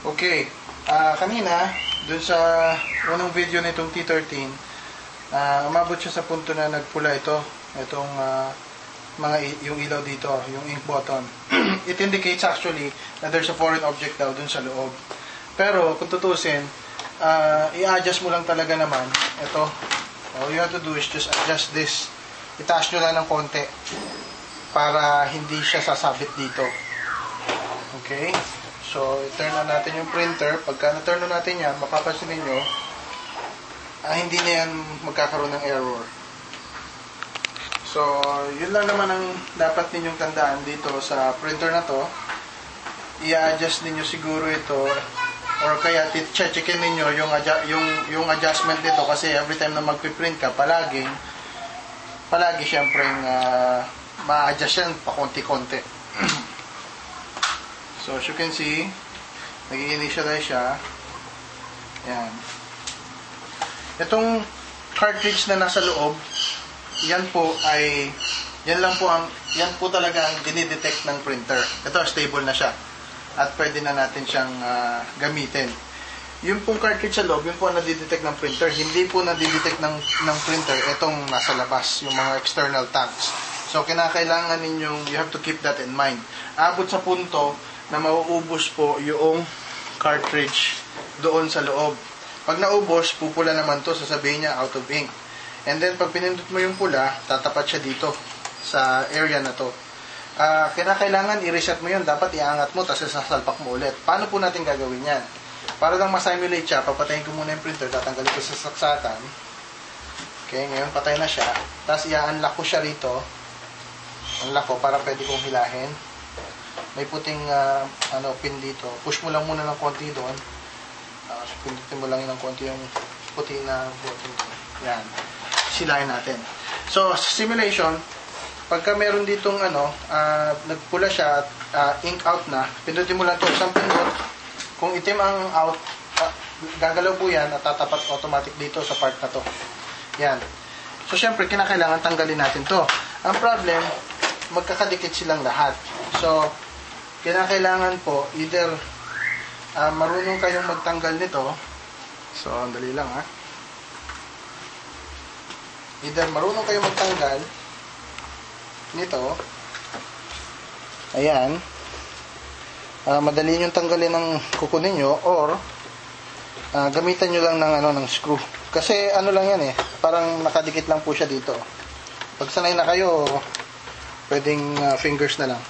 Okay. Kanina, dun sa unang video nitong T13, umabot siya sa punto na nagpula ito. Itong yung ilaw dito, yung ink button. It indicates actually na there's a foreign object daw dun sa loob. Pero kung tutusin, i-adjust mo lang talaga naman. Ito. All you have to do is just adjust this. Itaas nyo lang ng konti para hindi siya sasabit dito. Okay? So, i-turn on natin yung printer. Pagka na-turn on natin yan, mapapansin ninyo, hindi na yan magkakaroon ng error. So, yun lang naman ang dapat ninyong tandaan dito sa printer na to. I-adjust ninyo siguro ito, or kaya checkin ninyo yung adjustment nito, kasi every time na magpiprint ka, palagi siyempre ma-adjust yan pa konti-konti. So, as you can see, nag-i-initialize siya. Yan. Itong cartridge na nasa loob, yan po talaga ang dinidetect ng printer. Ito, stable na siya. At pwede na natin siyang gamitin. Yung pong cartridge sa loob, yun po ang nadidetect ng printer. Hindi po nadidetect ng printer itong nasa labas, yung mga external tanks. So, kinakailangan ninyong, you have to keep that in mind. Abot sa punto na mauubos po yung cartridge doon sa loob. Pag naubos, pupula naman to, sasabihin niya out of ink. And then, pag pinindot mo yung pula, tatapat siya dito sa area na to. Kinakailangan i-reset mo yun. Dapat iangat mo, tapos sasalpak mo ulit. Paano po natin gagawin yan? Para lang ma-simulate siya, papatayin ko muna yung printer, tatanggalin ko sa saksakan. Okay, ngayon patay na siya. Tapos i-unlock ko siya rito. Unlock ko para pwede kong hilahin. May puting pin dito. Push mo lang muna ng konti doon. Pindutin mo lang ng konti yung puti na button doon. Yan. Silahin natin. So, simulation, pagka meron ditong nagpula siya at ink out na, pindutin mo lang ito. Isang pindot. Kung itim ang out, gagalaw po yan at tatapat automatic dito sa part na to. Yan. So, syempre, kinakailangan tanggalin natin to. Ang problem, magkakadikit silang lahat. So, kinakailangan po, either marunong kayong magtanggal nito. So, dali lang Either marunong kayong magtanggal nito. Ayan. Madali nyo tanggalin ng kuko ninyo, or gamitan nyo lang ng screw. Kasi lang yan parang nakadikit lang po siya dito. Pag sanay na kayo, pwedeng fingers na lang.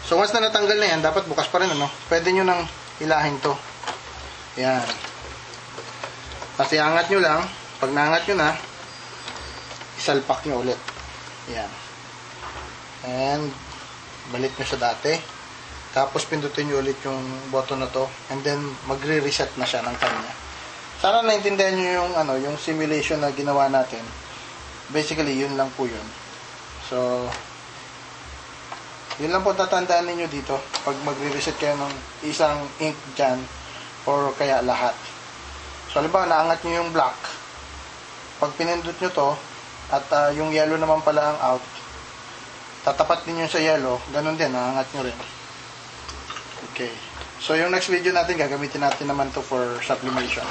So, once na natanggal na yan, dapat bukas pa rin, pwede nyo nang hilahin to. Yan. Tapos iangat nyo lang. Pag naangat nyo na, isalpak nyo ulit. Yan. And, balik nyo sa dati. Tapos, pindutin nyo ulit yung button na to. And then, magre-reset na siya ng kanya. Sana naintindihan nyo yung simulation na ginawa natin. Basically, yun lang po yun. So, yun lang po tatandaan ninyo dito pag magre-reset kayo ng isang ink dyan or kaya lahat. So, halimbawa, naangat nyo yung black. Pag pinindot nyo to at yung yellow naman pala ang out, tatapat ninyo sa yellow, ganun din, naangat nyo rin. Okay. So, yung next video natin, gagamitin natin naman to for sublimation.